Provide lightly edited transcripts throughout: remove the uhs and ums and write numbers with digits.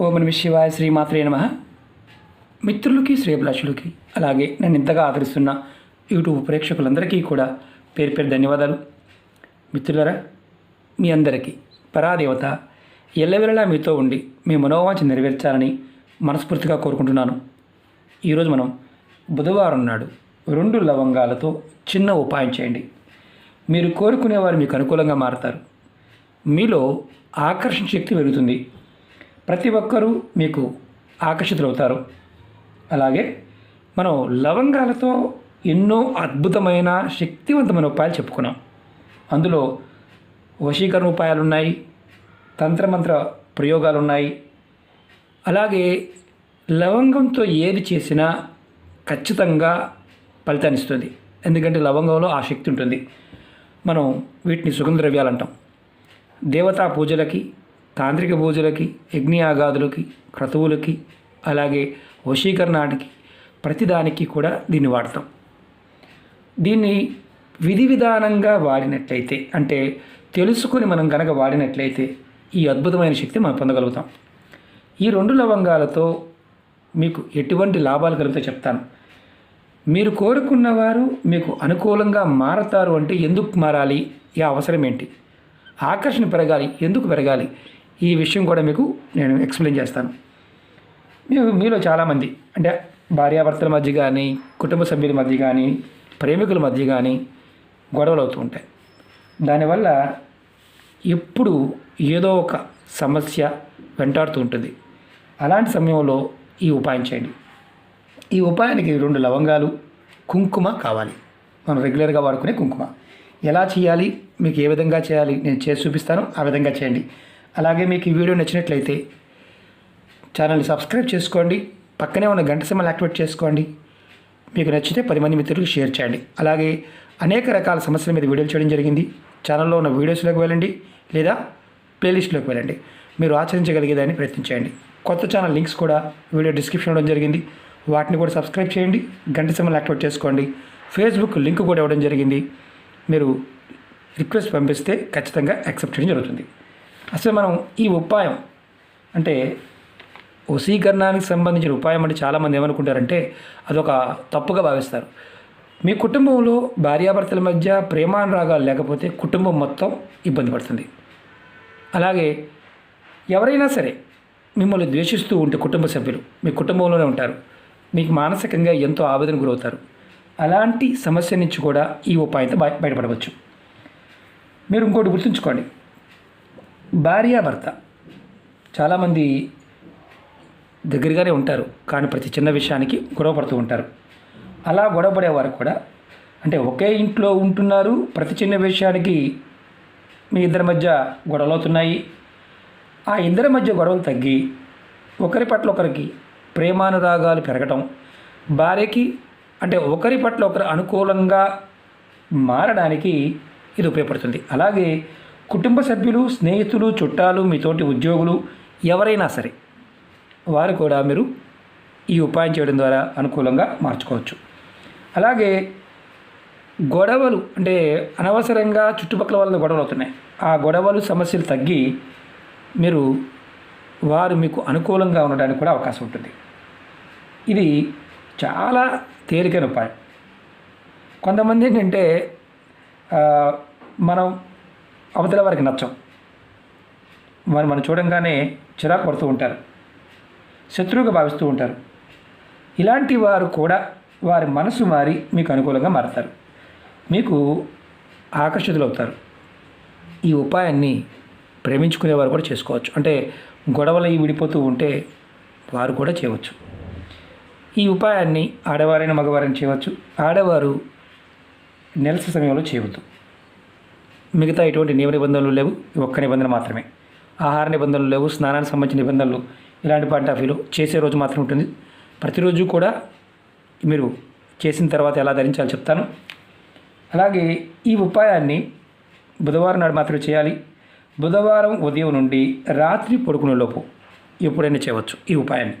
ఓం నమః శివాయ శ్రీమాత్రే నమః. మిత్రులకి శ్రేయభిలాషులకి అలాగే నన్ను ఇంతగా ఆదరిస్తున్న యూట్యూబ్ ప్రేక్షకులందరికీ కూడా పేరు పేరు ధన్యవాదాలు. మిత్రులరా, మీ అందరికీ పరాదేవత ఎల్లవేళలా మీతో ఉండి మీ మనోవాంఛ నెరవేర్చాలని మనస్ఫూర్తిగా కోరుకుంటున్నాను. ఈరోజు మనం బుధవారం నాడు 2 లవంగాలతో చిన్న ఉపాయం చేయండి. మీరు కోరుకునేవారు మీకు అనుకూలంగా మారతారు. మీలో ఆకర్షణ శక్తి పెరుగుతుంది. ప్రతి ఒక్కరూ మీకు ఆకర్షితులవుతారు. అలాగే మనం లవంగాలతో ఎన్నో అద్భుతమైన శక్తివంతమైన ఉపాయాలు చెప్పుకున్నాం. అందులో వశీకరణ ఉపాయాలు ఉన్నాయి, తంత్రమంత్ర ప్రయోగాలు ఉన్నాయి. అలాగే లవంగంతో ఏది చేసినా ఖచ్చితంగా ఫలితాన్ని ఇస్తుంది. ఎందుకంటే లవంగంలో ఆ శక్తి ఉంటుంది. మనం వీటిని సుగంధ ద్రవ్యాలు అంటాం. దేవతా పూజలకి, తాంత్రిక పూజలకి, యజ్ఞయాగాదులకి, క్రతువులకి, అలాగే వశీకరణానికి, ప్రతిదానికి కూడా దీన్ని వాడతాం. దీన్ని విధి విధానంగా వాడినట్లయితే, అంటే తెలుసుకొని మనం కనుక వాడినట్లయితే ఈ అద్భుతమైన శక్తి మనం పొందగలుగుతాం. ఈ 2 లవంగాలతో మీకు ఎటువంటి లాభాలు కలుగుతాయో చెప్తాను. మీరు కోరుకున్నవారు మీకు అనుకూలంగా మారతారు అంటే ఎందుకు మారాలి, ఈ అవసరం ఏంటి, ఆకర్షణ పెరగాలి, ఎందుకు పెరగాలి, ఈ విషయం కూడా మీకు నేను ఎక్స్ప్లెయిన్ చేస్తాను. మీలో చాలామంది అంటే భార్యాభర్తల మధ్య కానీ, కుటుంబ సభ్యుల మధ్య కానీ, ప్రేమికుల మధ్య కానీ గొడవలు అవుతూ ఉంటాయి. దానివల్ల ఎప్పుడు ఏదో ఒక సమస్య వెంటాడుతూ ఉంటుంది. అలాంటి సమయంలో ఈ ఉపాయం చేయండి. ఈ ఉపాయానికి 2 లవంగాలు, కుంకుమ కావాలి. మనం రెగ్యులర్గా వాడుకునే కుంకుమ. ఎలా చేయాలి, మీకు ఏ విధంగా చేయాలి నేను చేసి చూపిస్తాను. ఆ విధంగా చేయండి. అలాగే మీకు ఈ వీడియో నచ్చినట్లయితే ఛానల్ని సబ్స్క్రైబ్ చేసుకోండి. పక్కనే ఉన్న గంట సింబల్ యాక్టివేట్ చేసుకోండి. మీకు నచ్చితే 10 మంది మిత్రులకు షేర్ చేయండి. అలాగే అనేక రకాల సమస్యల మీద వీడియోలు చేయడం జరిగింది. ఛానల్లో ఉన్న వీడియోస్లోకి వెళ్ళండి లేదా ప్లేలిస్ట్లోకి వెళ్ళండి. మీరు ఆచరించగలిగేదాన్ని ప్రయత్నించండి. కొత్త ఛానల్ లింక్స్ కూడా వీడియో డిస్క్రిప్షన్ ఇవ్వడం జరిగింది. వాటిని కూడా సబ్స్క్రైబ్ చేయండి. గంట సింబల్ యాక్టివేట్ చేసుకోండి. ఫేస్బుక్ లింక్ కూడా ఇవ్వడం జరిగింది. మీరు రిక్వెస్ట్ పంపిస్తే ఖచ్చితంగా యాక్సెప్ట్ చేయడం జరుగుతుంది. అసలు మనం ఈ ఉపాయం అంటే వశీకరణానికి సంబంధించిన ఉపాయం అంటే చాలామంది ఏమనుకుంటారంటే అదొక తప్పుగా భావిస్తారు. మీ కుటుంబంలో భార్యాభర్తల మధ్య ప్రేమానురాగాలు లేకపోతే కుటుంబం మొత్తం ఇబ్బంది పడుతుంది. అలాగే ఎవరైనా సరే మిమ్మల్ని ద్వేషిస్తూ ఉంటే కుటుంబ సభ్యులు మీ కుటుంబంలోనే ఉంటారు. మీకు మానసికంగా ఎంతో ఆవేదన గురవుతారు. అలాంటి సమస్య నుంచి కూడా ఈ ఉపాయంతో బయటపడవచ్చు. మీరు ఇంకోటి గుర్తుంచుకోండి, భార్యాభర్త చాలామంది దగ్గరగానే ఉంటారు, కానీ ప్రతి చిన్న విషయానికి గొడవ పడుతూ ఉంటారు. అలా గొడవపడేవారు కూడా అంటే ఒకే ఇంట్లో ఉంటున్నారు, ప్రతి చిన్న విషయానికి మీ ఇద్దరి మధ్య గొడవలు అవుతున్నాయి. ఆ ఇద్దరి మధ్య గొడవలు తగ్గి ఒకరి పట్ల ఒకరికి ప్రేమానురాగాలు పెరగటం, భార్యకి అంటే ఒకరి పట్ల ఒకరు అనుకూలంగా మారడానికి ఇది ఉపయోగపడుతుంది. అలాగే కుటుంబ సభ్యులు, స్నేహితులు, చుట్టాలు, మీతోటి ఉద్యోగులు ఎవరైనా సరే వారు కూడా మీరు ఈ ఉపాయం చేయడం ద్వారా అనుకూలంగా మార్చుకోవచ్చు. అలాగే గొడవలు అంటే అనవసరంగా చుట్టుపక్కల వాళ్ళ గొడవలు అవుతున్నాయి. ఆ గొడవలు సమస్యలు తగ్గి వారు మీకు అనుకూలంగా ఉండడానికి కూడా అవకాశం ఉంటుంది. ఇది చాలా తేలికైన ఉపాయం. కొంతమంది ఏంటంటే మనం అవతల వారికి నచ్చం, మనం చూడంగానే చిరాకు పడుతూ ఉంటారు, శత్రువుగా భావిస్తూ ఉంటారు. ఇలాంటి వారు కూడా వారి మనసు మారి మీకు అనుకూలంగా మారుతారు, మీకు ఆకర్షితులు అవుతారు. ఈ ఉపాయాన్ని ప్రేమించుకునేవారు కూడా చేసుకోవచ్చు. అంటే గొడవలు విడిపోతూ ఉంటే వారు కూడా చేయవచ్చు. ఈ ఉపాయాన్ని ఆడవారైన మగవారైనా చేయవచ్చు. ఆడవారు నెలసరి సమయంలో చేయవద్దు. మిగతా ఎటువంటి నియమ నిబంధనలు లేవు. ఒక్క నిబంధన మాత్రమే, ఆహార నిబంధనలు లేవు, స్నానానికి సంబంధించిన నిబంధనలు ఇలాంటి పాయింట్ ఆఫ్ వ్యూలో చేసే రోజు మాత్రం ఉంటుంది. ప్రతిరోజు కూడా మీరు చేసిన తర్వాత ఎలా ధరించాలో చెప్తాను. అలాగే ఈ ఉపాయాన్ని బుధవారం నాడు మాత్రమే చేయాలి. బుధవారం ఉదయం నుండి రాత్రి పడుకునేలోపు ఎప్పుడైనా చేయవచ్చు ఈ ఉపాయాన్ని.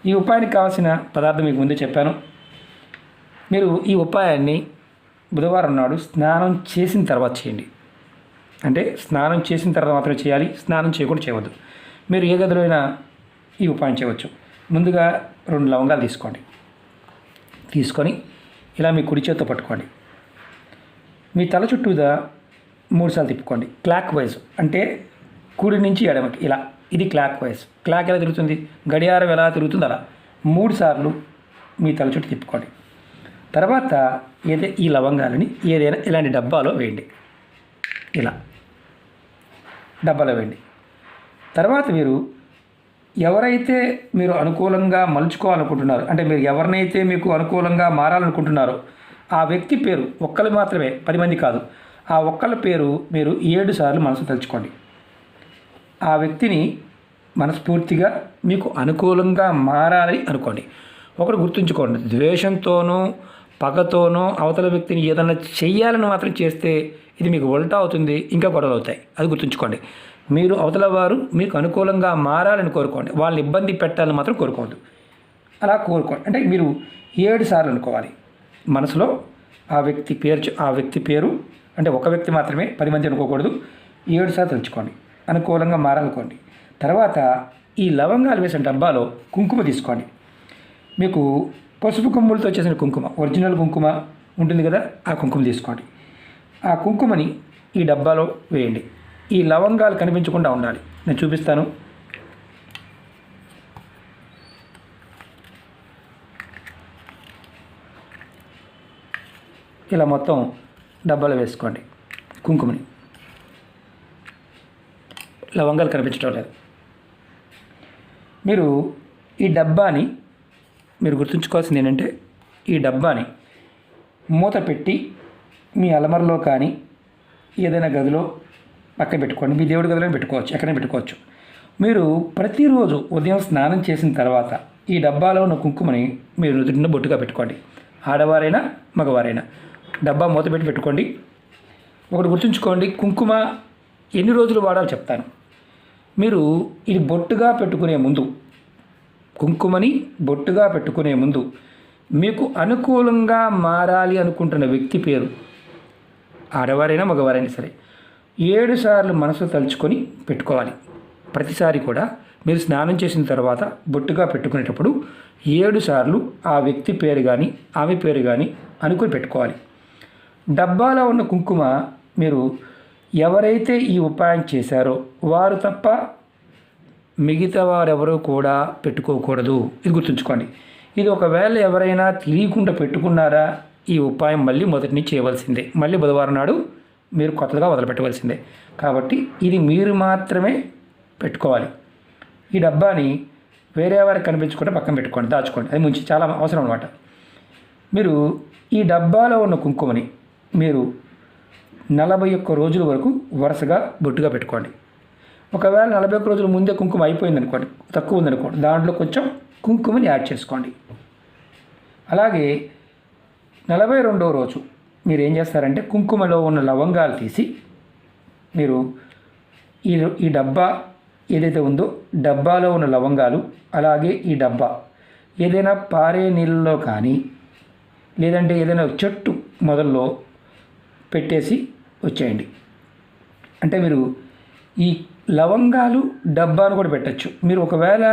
ఈ ఉపాయానికి కావాల్సిన పదార్థం మీకు ముందే చెప్పాను. మీరు ఈ ఉపాయాన్ని బుధవారం నాడు స్నానం చేసిన తర్వాత చేయండి. అంటే స్నానం చేసిన తర్వాత మాత్రమే చేయాలి, స్నానం చేయకుండా చేయవద్దు. మీరు ఏ గదిలో అయినా ఈ ఉపాయం చేయవచ్చు. ముందుగా 2 లవంగాలు తీసుకోండి. తీసుకొని ఇలా మీ కుడి చేతితో పట్టుకోండి. మీ తల చుట్టూదా 3 సార్లు తిప్పుకోండి. క్లాక్ వైజ్ అంటే కుడి నుంచి ఎడమకి ఇలా. ఇది క్లాక్ వైజ్. క్లాక్ ఎలా తిరుగుతుంది, గడియారం ఎలా తిరుగుతుంది అలా 3 సార్లు మీ తల చుట్టూ తిప్పుకోండి. తర్వాత ఈ లవంగాలని ఏదైనా ఇలాంటి డబ్బాలో వేయండి. ఇలా డబ్బాలో వేయండి. తర్వాత ఎవరైతే మీరు అనుకూలంగా మలుచుకోవాలనుకుంటున్నారో, అంటే మీరు ఎవరినైతే మీకు అనుకూలంగా మారాలనుకుంటున్నారో ఆ వ్యక్తి పేరు ఒక్కరు మాత్రమే, 10 మంది కాదు, ఆ ఒక్కళ్ళ పేరు మీరు 7 సార్లు మనసు తలుచుకోండి. ఆ వ్యక్తిని మనస్ఫూర్తిగా మీకు అనుకూలంగా మారాలి అనుకోండి. ఒకటి గుర్తుంచుకోండి, ద్వేషంతోనూ పగతోనో అవతల వ్యక్తిని ఏదైనా చెయ్యాలని మాత్రం చేస్తే ఇది మీకు ఉల్టా అవుతుంది, ఇంకా గొడవలు అవుతాయి. అది గుర్తుంచుకోండి. మీరు అవతల వారు మీకు అనుకూలంగా మారాలని కోరుకోండి, వాళ్ళని ఇబ్బంది పెట్టాలని మాత్రం కోరుకోవద్దు. అలా కోరుకోండి. అంటే మీరు 7 సార్లు అనుకోవాలి మనసులో. ఆ వ్యక్తి పేరు అంటే ఒక వ్యక్తి మాత్రమే, 10 మంది అనుకోకూడదు. 7 సార్లు తలుచుకోండి, అనుకూలంగా మారాలనుకోండి. తర్వాత ఈ లవంగాలు వేసిన డబ్బాలో కుంకుమ తీసుకోండి. మీకు పసుపు కొమ్ములతో చేసిన కుంకుమ, ఒరిజినల్ కుంకుమ ఉంటుంది కదా, ఆ కుంకుమ తీసుకోండి. ఆ కుంకుమని ఈ డబ్బాలో వేయండి. ఈ లవంగాలు కనిపించకుండా ఉండాలి. నేను చూపిస్తాను. ఇలా మొత్తం డబ్బాలో వేసుకోండి కుంకుమని. లవంగాలు కనిపించడం లేదు. మీరు ఈ డబ్బాని మీరు గుర్తుంచుకోవాల్సింది ఏంటంటే, ఈ డబ్బాని మూత పెట్టి మీ అలమరలో కానీ ఏదైనా గదిలో పక్కన పెట్టుకోండి. మీ దేవుడి గదిలో పెట్టుకోవచ్చు, ఎక్కడైనా పెట్టుకోవచ్చు. మీరు ప్రతిరోజు ఉదయం స్నానం చేసిన తర్వాత ఈ డబ్బాలో ఉన్న కుంకుమని మీరు నుదుటిన బొట్టుగా పెట్టుకోండి. ఆడవారైనా మగవారైనా డబ్బా మూత పెట్టి పెట్టుకోండి. ఒకటి గుర్తుంచుకోండి, కుంకుమ ఎన్ని రోజులు వాడాలో చెప్తాను. మీరు ఇది బొట్టుగా పెట్టుకునే ముందు, కుంకుమని బొట్టుగా పెట్టుకునే ముందు మీకు అనుకూలంగా మారాలి అనుకుంటున్న వ్యక్తి పేరు, ఆడవారైనా మగవారైనా సరే, 7 సార్లు మనసు తలుచుకొని పెట్టుకోవాలి. ప్రతిసారి కూడా మీరు స్నానం చేసిన తర్వాత బొట్టుగా పెట్టుకునేటప్పుడు 7 సార్లు ఆ వ్యక్తి పేరు కానీ ఆమె పేరు కానీ అనుకుని పెట్టుకోవాలి. డబ్బాలో ఉన్న కుంకుమ మీరు ఎవరైతే ఈ ఉపాయం చేశారో వారు తప్ప మిగతా వారెవరూ కూడా పెట్టుకోకూడదు. ఇది గుర్తుంచుకోండి. ఇది ఒకవేళ ఎవరైనా తెలియకుండా పెట్టుకున్నారా, ఈ ఉపాయం మళ్ళీ మొదటి నుంచి చేయవలసిందే. మళ్ళీ బుధవారం నాడు మీరు కొత్తగా మొదలుపెట్టవలసిందే. కాబట్టి ఇది మీరు మాత్రమే పెట్టుకోవాలి. ఈ డబ్బాని వేరే వారికి కనిపించకుండా పక్కన పెట్టుకోండి, దాచుకోండి. అది చాలా అవసరం అన్నమాట. మీరు ఈ డబ్బాలో ఉన్న కుంకుమని మీరు 41 రోజుల వరకు వరుసగా బొట్టుగా పెట్టుకోండి. ఒకవేళ 41 రోజుల ముందే కుంకుమ అయిపోయింది అనుకోండి, తక్కువ ఉందనుకోండి, దాంట్లో కొంచెం కుంకుమని యాడ్ చేసుకోండి. అలాగే 42వ రోజు మీరు ఏం చేస్తారంటే, కుంకుమలో ఉన్న లవంగాలు తీసి మీరు ఈ డబ్బా ఏదైతే ఉందో డబ్బాలో ఉన్న లవంగాలు, అలాగే ఈ డబ్బా ఏదైనా పారే నీళ్ళలో కానీ లేదంటే ఏదైనా చెట్టు మొదల్లో పెట్టేసి వచ్చేయండి. అంటే మీరు ఈ లవంగాలు డబ్బాను కూడా పెట్టచ్చు. మీరు ఒకవేళ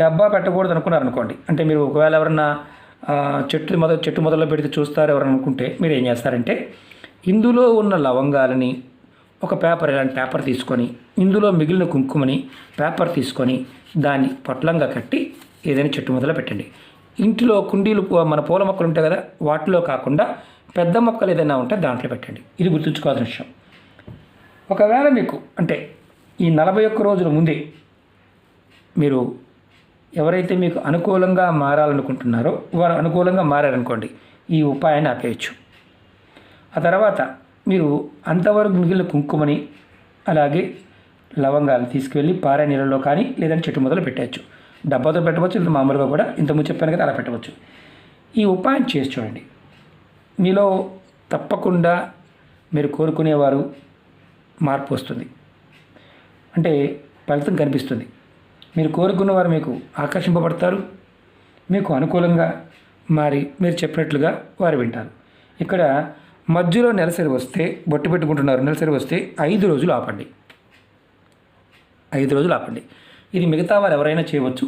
డబ్బా పెట్టకూడదు అనుకున్నారనుకోండి, అంటే మీరు ఒకవేళ ఎవరన్నా చెట్టు మొదల్లో పెడితే చూస్తారు ఎవరన్నా అనుకుంటే మీరు ఏం చేస్తారంటే, ఇందులో ఉన్న లవంగాలని ఒక పేపర్, ఇలాంటి పేపర్ తీసుకొని ఇందులో మిగిలిన కుంకుమని పేపర్ తీసుకొని దాన్ని పొట్లంగా కట్టి ఏదైనా చెట్టు మొదలు పెట్టండి. ఇంటిలో కుండీలు మన పూల మొక్కలు ఉంటాయి కదా, వాటిలో కాకుండా పెద్ద మొక్కలు ఏదైనా ఉంటే దాంట్లో పెట్టండి. ఇది గుర్తుంచుకోవాల్సిన విషయం. ఒకవేళ మీకు అంటే ఈ 41 రోజుల ముందే మీరు ఎవరైతే మీకు అనుకూలంగా మారాలనుకుంటున్నారో వారు అనుకూలంగా మారారనుకోండి, ఈ ఉపాయాన్ని ఆపేయచ్చు. ఆ తర్వాత మీరు అంతవరకు మిగిలిన కుంకుమని అలాగే లవంగాలు తీసుకువెళ్ళి పారే నీళ్ళలో కానీ లేదంటే చెట్టు మొదలు పెట్టవచ్చు. డబ్బాతో పెట్టవచ్చు, లేదా మామూలుగా కూడా ఇంతకుముందు చెప్పాను కదా అలా పెట్టవచ్చు. ఈ ఉపాయం చేసి చూడండి. మీలో తప్పకుండా మీరు కోరుకునేవారు మార్పు వస్తుంది, అంటే ఫలితం కనిపిస్తుంది. మీరు కోరుకున్నవారు మీకు ఆకర్షింపబడతారు, మీకు అనుకూలంగా మారి మీరు చెప్పినట్లుగా వారు వింటారు. ఇక్కడ మధ్యలో నెలసరి వస్తే, బొట్టు పెట్టుకుంటున్నారు, నెలసరి వస్తే 5 రోజులు ఆపండి. 5 రోజులు ఆపండి. ఇది మిగతా వారు ఎవరైనా చేయవచ్చు.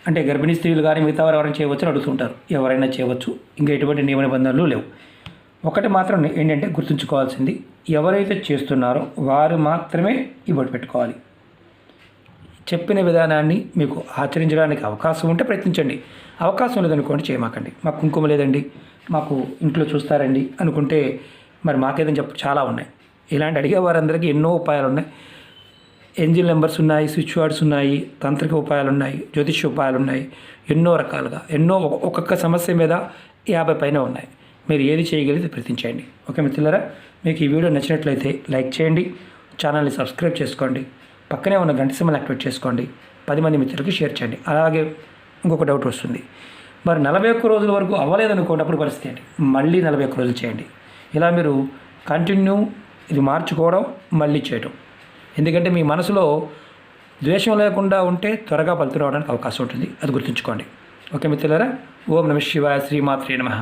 అంటే గర్భిణీ స్త్రీలు కానీ మిగతా వారు ఎవరైనా చేయవచ్చు అని అడుగుతుంటారు. ఎవరైనా చేయవచ్చు, ఇంకా ఎటువంటి నియమ నిబంధనలు లేవు. ఒకటి మాత్రం ఏంటంటే గుర్తుంచుకోవాల్సింది, ఎవరైతే చేస్తున్నారో వారు మాత్రమే ఈ బొట్టు పెట్టుకోవాలి. చెప్పిన విధానాన్ని మీకు ఆచరించడానికి అవకాశం ఉంటే ప్రయత్నించండి. అవకాశం లేదనుకోండి చేయమాకండి. మాకు కుంకుమ లేదండి, మాకు ఇంట్లో చూస్తారండి అనుకుంటే మరి మాకేదని చాలా ఉన్నాయి. ఇలాంటి అడిగే వారందరికీ ఎన్నో ఉపాయాలు ఉన్నాయి. ఏంజిల్ నెంబర్స్ ఉన్నాయి, స్విచ్ వర్డ్స్ ఉన్నాయి, తాంత్రిక ఉపాయాలు ఉన్నాయి, జ్యోతిష్య ఉపాయాలు ఉన్నాయి. ఎన్నో రకాలుగా ఒక్కొక్క సమస్య మీద 50 పైన ఉన్నాయి. మీరు ఏది చేయగలిగితే ప్రయత్నించండి. ఓకే మిత్రులారా, మీకు ఈ వీడియో నచ్చినట్లయితే లైక్ చేయండి, ఛానల్ని సబ్స్క్రైబ్ చేసుకోండి, పక్కనే ఉన్న గంట సింబల్ యాక్టివేట్ చేసుకోండి, 10 మంది మిత్రులకి షేర్ చేయండి. అలాగే ఇంకొక డౌట్ వస్తుంది, మరి 41 రోజుల వరకు అవ్వలేదనుకోండి, అప్పుడు పరిస్థితి ఏంటి? మళ్ళీ 41 రోజులు చేయండి. ఇలా మీరు కంటిన్యూ ఇది మార్చుకోవడం, మళ్ళీ చేయడం. ఎందుకంటే మీ మనసులో ద్వేషం లేకుండా ఉంటే త్వరగా ఫలితం రావడానికి అవకాశం ఉంటుంది. అది గుర్తుంచుకోండి. ఓకే మిత్రులారా, ఓం నమః శివాయ, శ్రీమాత్రే నమః.